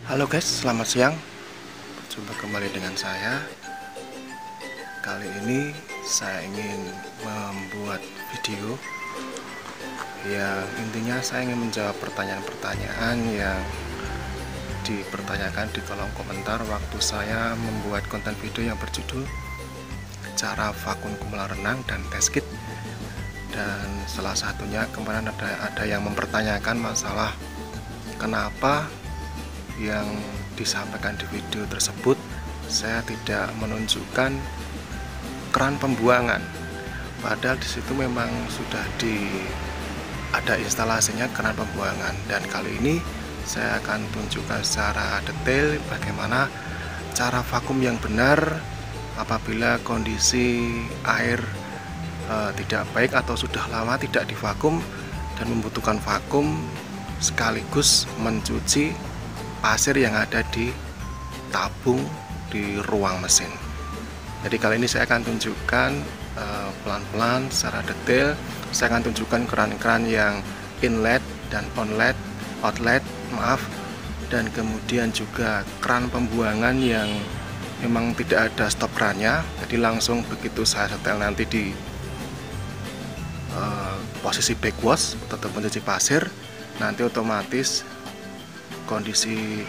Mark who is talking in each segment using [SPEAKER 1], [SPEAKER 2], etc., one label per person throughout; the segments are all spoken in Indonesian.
[SPEAKER 1] Halo guys, selamat siang. Berjumpa kembali dengan saya. Kali ini saya ingin membuat video yang intinya saya ingin menjawab pertanyaan-pertanyaan yang dipertanyakan di kolom komentar waktu saya membuat konten video yang berjudul cara vakum kumula renang dan test kit. Dan salah satunya kemarin ada yang mempertanyakan masalah kenapa yang disampaikan di video tersebut saya tidak menunjukkan keran pembuangan, padahal disitu memang sudah ada instalasinya keran pembuangan. Dan kali ini saya akan tunjukkan secara detail bagaimana cara vakum yang benar apabila kondisi air tidak baik atau sudah lama tidak divakum dan membutuhkan vakum sekaligus mencuci pasir yang ada di tabung di ruang mesin. Jadi kali ini saya akan tunjukkan pelan-pelan secara detail. Saya akan tunjukkan keran-keran yang inlet dan outlet, dan kemudian juga keran pembuangan yang memang tidak ada stop kerannya. Jadi langsung begitu saya setel nanti di posisi backwash atau mencuci pasir, nanti otomatis kondisi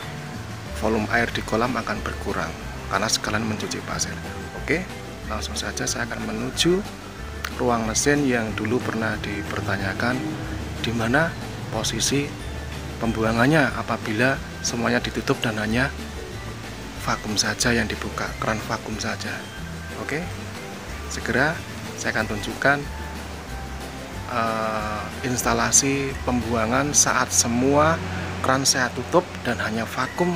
[SPEAKER 1] volume air di kolam akan berkurang karena sekalian mencuci pasir. Oke, langsung saja saya akan menuju ruang mesin yang dulu pernah dipertanyakan di mana posisi pembuangannya apabila semuanya ditutup dan hanya vakum saja yang dibuka, keran vakum saja. Oke, segera saya akan tunjukkan instalasi pembuangan saat semua keran saya tutup dan hanya vakum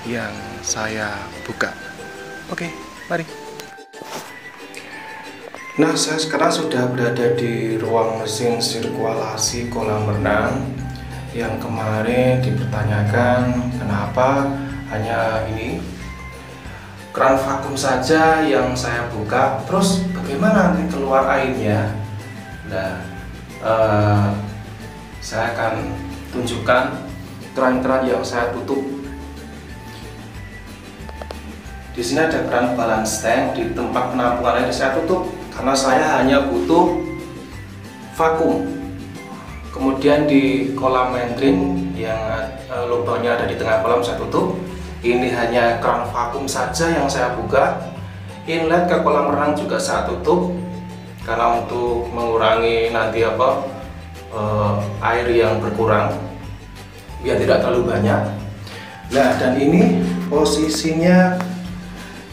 [SPEAKER 1] yang saya buka. Oke, mari. Nah, saya sekarang sudah berada di ruang mesin sirkulasi kolam renang yang kemarin dipertanyakan kenapa hanya ini keran vakum saja yang saya buka, terus bagaimana nanti keluar airnya. Nah, saya akan tunjukkan keran-keran yang saya tutup. Di sini ada keran balance tank di tempat penampungan air saya tutup karena saya hanya butuh vakum. Kemudian di kolam maintrin yang lubangnya ada di tengah kolam saya tutup. Ini hanya keran vakum saja yang saya buka. Inlet ke kolam renang juga saya tutup karena untuk mengurangi nanti air yang berkurang biar tidak terlalu banyak. Nah, dan ini posisinya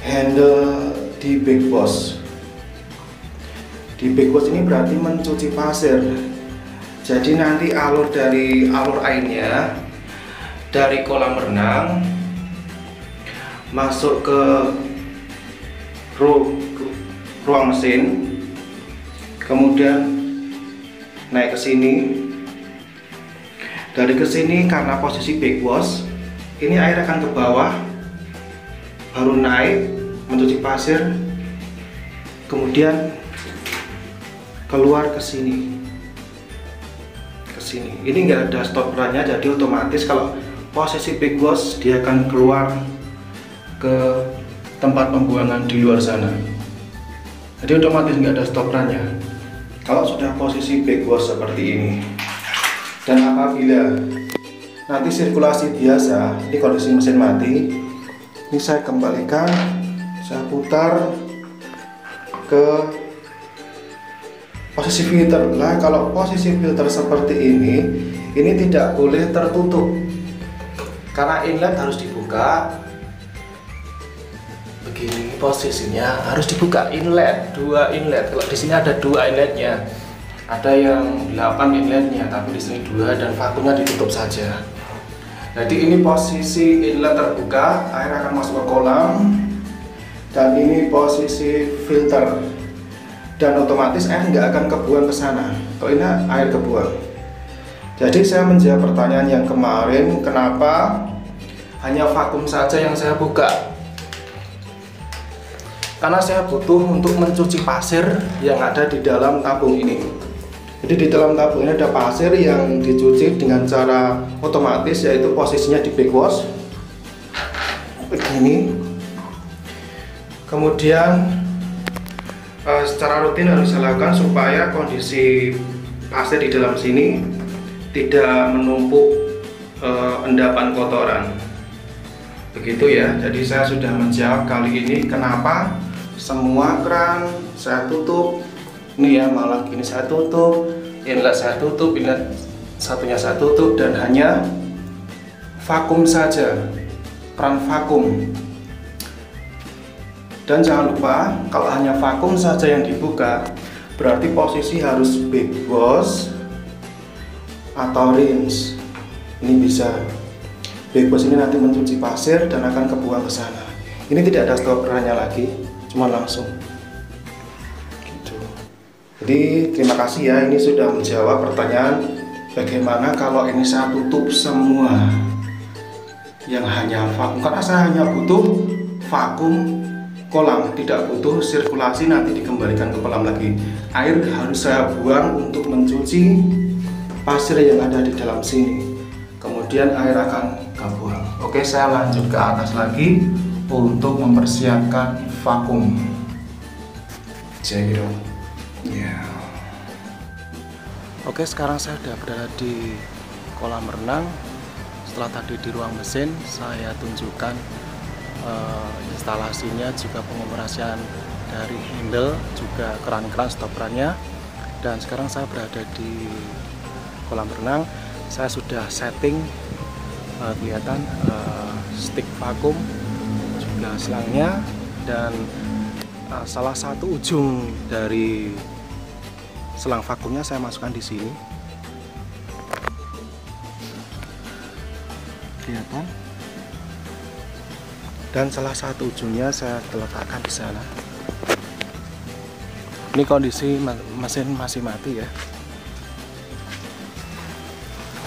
[SPEAKER 1] handle di backwash. Di backwash ini berarti mencuci pasir. Jadi nanti alur airnya dari kolam renang masuk ke ruang mesin, kemudian naik ke sini. Dari ke sini karena posisi backwash, ini air akan ke bawah, baru naik mencuci pasir, kemudian keluar ke sini. Ini nggak ada stop kerannya, jadi otomatis kalau posisi backwash dia akan keluar ke tempat pembuangan di luar sana. Jadi otomatis nggak ada stop kerannya kalau sudah posisi backwash seperti ini. Dan apabila nanti sirkulasi biasa, ini kondisi mesin mati, ini saya kembalikan, saya putar ke posisi filter. Nah, kalau posisi filter seperti ini tidak boleh tertutup karena inlet harus dibuka. Begini posisinya harus dibuka, inlet, 2 inlet. Kalau di sini ada 2 inletnya, ada yang 8 inletnya, tapi di sini 2 dan vakumnya ditutup saja. Jadi ini posisi inlet terbuka, air akan masuk ke kolam, dan ini posisi filter, dan otomatis air nggak akan kebuang ke sana. Kalau ini air kebuang. Jadi saya menjawab pertanyaan yang kemarin, kenapa hanya vakum saja yang saya buka? Karena saya butuh untuk mencuci pasir yang ada di dalam tabung ini. Jadi di dalam tabung ini ada pasir yang dicuci dengan cara otomatis, yaitu posisinya di backwash. begini. Kemudian secara rutin harus dilakukan supaya kondisi pasir di dalam sini tidak menumpuk endapan kotoran. Begitu ya. Jadi saya sudah menjawab kali ini kenapa semua keran saya tutup. Ini ya, malah gini saya tutup, inlet saya tutup, inlet satunya saya tutup, dan hanya vakum saja, keran vakum. Dan jangan lupa, kalau hanya vakum saja yang dibuka, berarti posisi harus big wash atau rinse. Ini bisa. Big wash ini nanti mencuci pasir dan akan kebuang ke sana. Ini tidak ada stoperannya lagi, cuma langsung. Gitu. Jadi terima kasih ya, ini sudah menjawab pertanyaan bagaimana kalau ini saya tutup semua yang hanya vakum, karena saya hanya butuh vakum kolam, tidak butuh sirkulasi nanti dikembalikan ke kolam lagi. Air harus saya buang untuk mencuci pasir yang ada di dalam sini, kemudian air akan kebuang. Oke, saya lanjut ke atas lagi untuk mempersiapkan vakum. Check it out. Yeah. Oke, sekarang saya sudah berada di kolam renang. Setelah tadi di ruang mesin saya tunjukkan instalasinya, juga pengoperasian dari handle, juga keran-keran stoperannya. Dan sekarang saya berada di kolam renang. Saya sudah setting, kelihatan stick vakum, juga selangnya, dan salah satu ujung dari selang vakumnya saya masukkan di sini. Kelihatan? Dan salah satu ujungnya saya letakkan di sana. Ini kondisi mesin masih mati ya.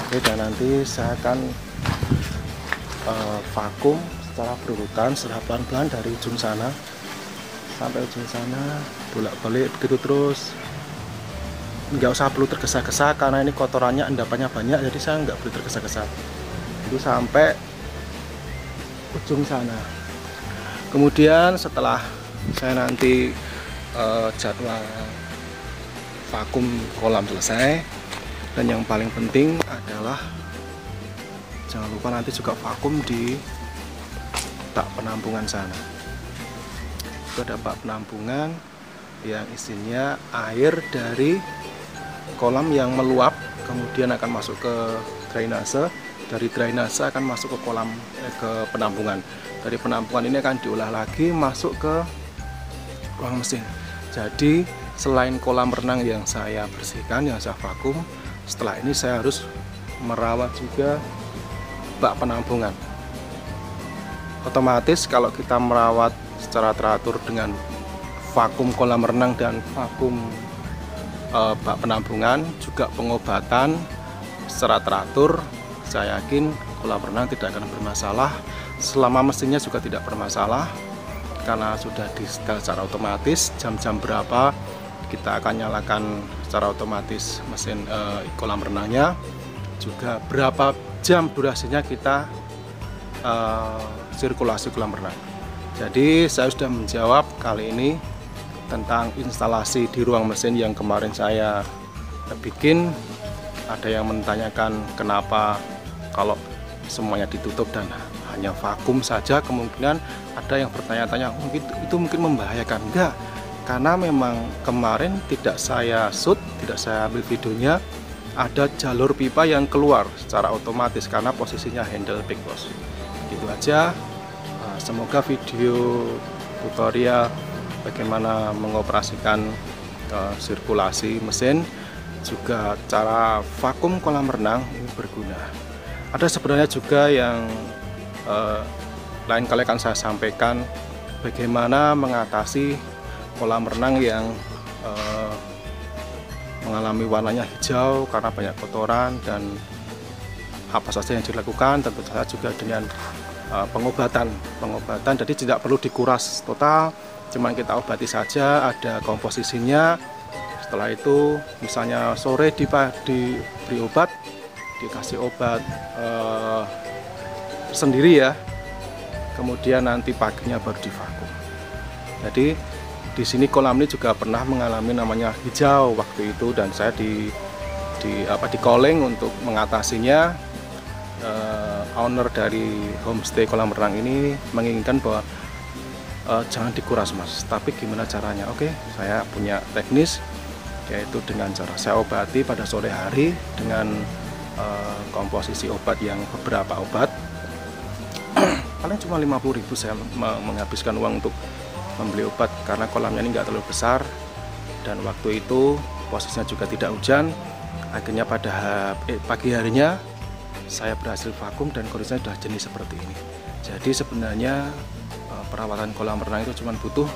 [SPEAKER 1] Oke, dan nanti saya akan vakum secara berurutan, secara pelan-pelan dari ujung sana sampai ujung sana, bolak-balik begitu terus. Nggak usah perlu tergesa-gesa karena ini kotorannya, endapannya banyak, jadi saya nggak perlu tergesa-gesa. Itu sampai ujung sana. Kemudian setelah saya nanti jadwal vakum kolam selesai, dan yang paling penting adalah jangan lupa nanti juga vakum di bak penampungan sana. Itu ada bak penampungan yang isinya air dari kolam yang meluap, kemudian akan masuk ke drainase. Dari drainase akan masuk ke kolam, ke penampungan. Dari penampungan ini akan diolah lagi masuk ke ruang mesin. Jadi selain kolam renang yang saya bersihkan, yang saya vakum, setelah ini saya harus merawat juga bak penampungan. Otomatis kalau kita merawat secara teratur dengan vakum kolam renang dan vakum bak penampungan, juga pengobatan secara teratur, saya yakin kolam renang tidak akan bermasalah. Selama mesinnya juga tidak bermasalah, karena sudah di-setel secara otomatis. Jam-jam berapa kita akan nyalakan secara otomatis mesin kolam renangnya, juga berapa jam durasinya kita sirkulasi kolam renang. Jadi saya sudah menjawab kali ini tentang instalasi di ruang mesin yang kemarin saya bikin. Ada yang menanyakan kenapa kalau semuanya ditutup dan hanya vakum saja. Kemungkinan ada yang bertanya-tanya, itu mungkin membahayakan. Enggak, karena memang kemarin tidak saya shoot, tidak saya ambil videonya, ada jalur pipa yang keluar secara otomatis karena posisinya handle big wash. Gitu aja. Semoga video tutorial bagaimana mengoperasikan sirkulasi mesin, juga cara vakum kolam renang ini berguna. Ada sebenarnya juga yang lain kali akan saya sampaikan bagaimana mengatasi kolam renang yang mengalami warnanya hijau karena banyak kotoran, dan apa saja yang dilakukan. Tentu saja juga dengan pengobatan. Jadi tidak perlu dikuras total, cuman kita obati saja, ada komposisinya. Setelah itu misalnya sore diberi obat, dikasih obat sendiri ya, kemudian nanti paginya baru divakum. Jadi di sini kolam ini juga pernah mengalami namanya hijau waktu itu, dan saya di calling untuk mengatasinya. Owner dari homestay kolam renang ini menginginkan bahwa jangan dikuras mas, tapi gimana caranya? Oke, saya punya teknis, yaitu dengan cara saya obati pada sore hari dengan komposisi obat yang beberapa obat. Paling cuma 50.000 saya menghabiskan uang untuk membeli obat, karena kolamnya ini nggak terlalu besar dan waktu itu posisinya juga tidak hujan. Akhirnya pada pagi harinya saya berhasil vakum dan kondisinya sudah jenis seperti ini. Jadi sebenarnya perawatan kolam renang itu cuma butuh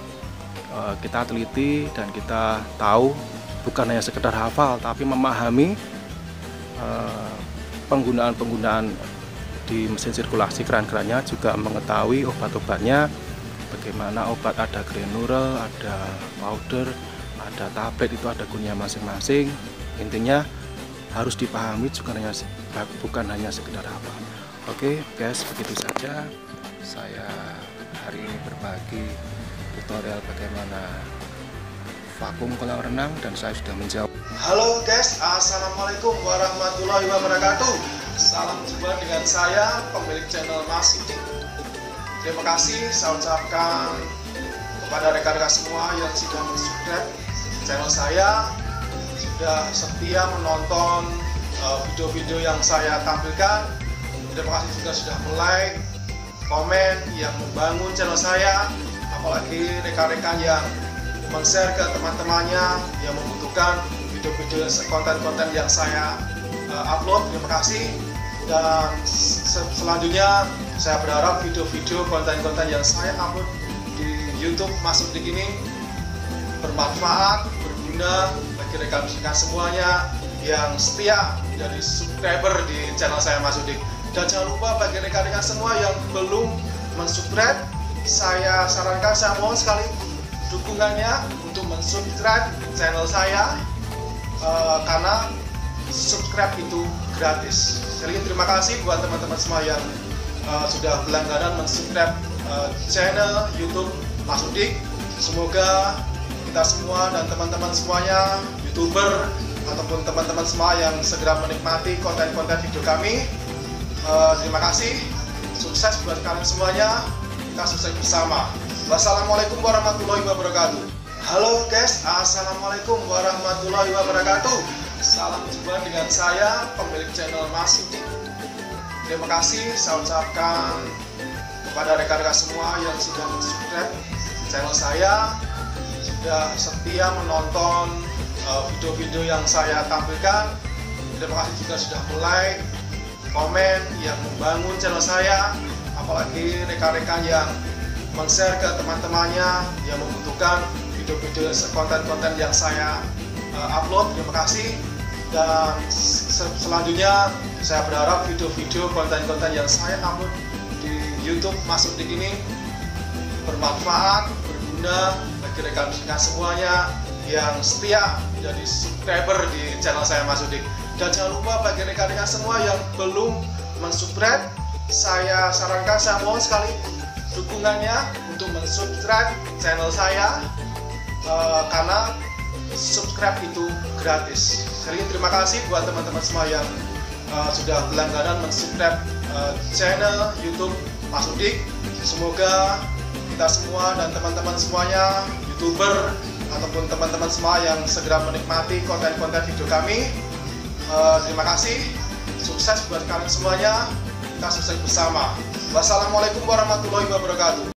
[SPEAKER 1] kita teliti dan kita tahu, bukan hanya sekedar hafal, tapi memahami penggunaan di mesin sirkulasi keran-kerannya, juga mengetahui obat-obatnya, bagaimana obat ada granule, ada powder, ada tablet, itu ada gunanya masing-masing. Intinya harus dipahami, bukan hanya sekedar hafal. Oke guys, begitu saja saya hari ini berbagi tutorial bagaimana vakum kolam renang, dan saya sudah menjawab.
[SPEAKER 2] Halo guys, assalamualaikum warahmatullahi wabarakatuh. Salam jumpa dengan saya, pemilik channel Mas Sidik. Terima kasih saya ucapkan kepada rekan-rekan semua yang sudah subscribe channel saya, sudah setia menonton video-video yang saya tampilkan. Terima kasih juga sudah like, komen yang membangun channel saya, apalagi rekan-rekan yang men-share ke teman-temannya yang membutuhkan video-video konten-konten yang saya upload. Terima kasih. Dan selanjutnya saya berharap video-video konten-konten yang saya upload di YouTube Mas Sidik ini bermanfaat, berguna bagi rekan-rekan semuanya yang setia dari subscriber di channel saya Mas Sidik. Dan jangan lupa bagi rekan-rekan semua yang belum mensubscribe, saya sarankan, saya mohon sekali dukungannya untuk mensubscribe channel saya, karena subscribe itu gratis. Jadi terima kasih buat teman-teman semua yang sudah berlangganan mensubscribe channel YouTube Mas Sidik. Semoga kita semua dan teman-teman semuanya, YouTuber ataupun teman-teman semua, yang segera menikmati konten-konten video kami. Terima kasih, sukses buat kalian semuanya, kita sukses bersama. Wassalamualaikum warahmatullahi wabarakatuh. Halo guys, assalamualaikum warahmatullahi wabarakatuh. Salam jumpa dengan saya, pemilik channel Mas Sidik. Terima kasih saya ucapkan kepada rekan-rekan semua yang sudah subscribe channel saya, sudah setia menonton video-video yang saya tampilkan. Terima kasih juga sudah like, komen yang membangun channel saya, apalagi rekan-rekan yang men-share ke teman-temannya yang membutuhkan video-video konten-konten yang saya upload. Terima kasih. Dan selanjutnya saya berharap video-video konten-konten yang saya upload di YouTube Mas Sidik ini bermanfaat, berguna bagi rekan-rekan semuanya yang setia jadi subscriber di channel saya Mas Sidik. Dan jangan lupa bagi rekan-rekan semua yang belum mensubscribe, saya sarankan, saya mohon sekali dukungannya untuk mensubscribe channel saya, karena subscribe itu gratis. Jadi terima kasih buat teman-teman semua yang sudah berlangganan mensubscribe channel YouTube Mas Sidik. Semoga kita semua dan teman-teman semuanya, YouTuber ataupun teman-teman semua, yang segera menikmati konten-konten video kami. Terima kasih, sukses buat kalian semuanya, kita sukses bersama. Wassalamualaikum warahmatullahi wabarakatuh.